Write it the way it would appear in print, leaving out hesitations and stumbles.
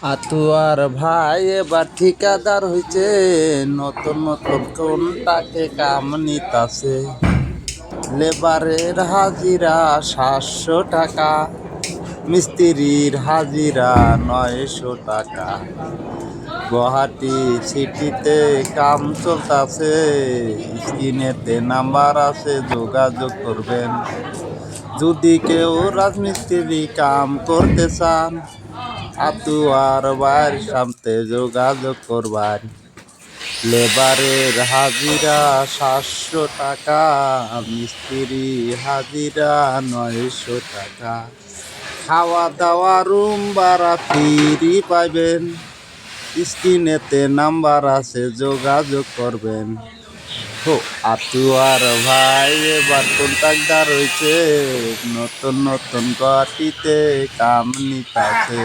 আতুয়ার ভাই এবার ঠিকাদার হইছে, নতুন নতুন কোনটাকে কাম নিতাছে। লেবারের হাজিরা 700 টাকা, মিস্ত্রির হাজিরা 900 টাকা। গুয়াহাটি সিটিতে কাম চলতাছে, স্ক্রিনেতে নাম্বার আছে, যোগাযোগ করবেন। যদি কেউ রাজমিস্ত্রি কাম করতে চান, আতুয়ার ভাইয়ের সাথে যোগাযোগ করবার। লেবারের হাজিরা 700 টাকা, মিস্ত্রি হাজিরা 900 টাকা। খাওয়া দাওয়া রুম ভাড়া ফ্রি পাইবেন। স্ক্রিনেতে নাম্বার আছে, যোগাযোগ করবেন। আতুয়ার ভাই এবার কন্ট্রাক্টর হইছে, নতুন নতুন গুয়াহাটিতে কাম নিতাছে।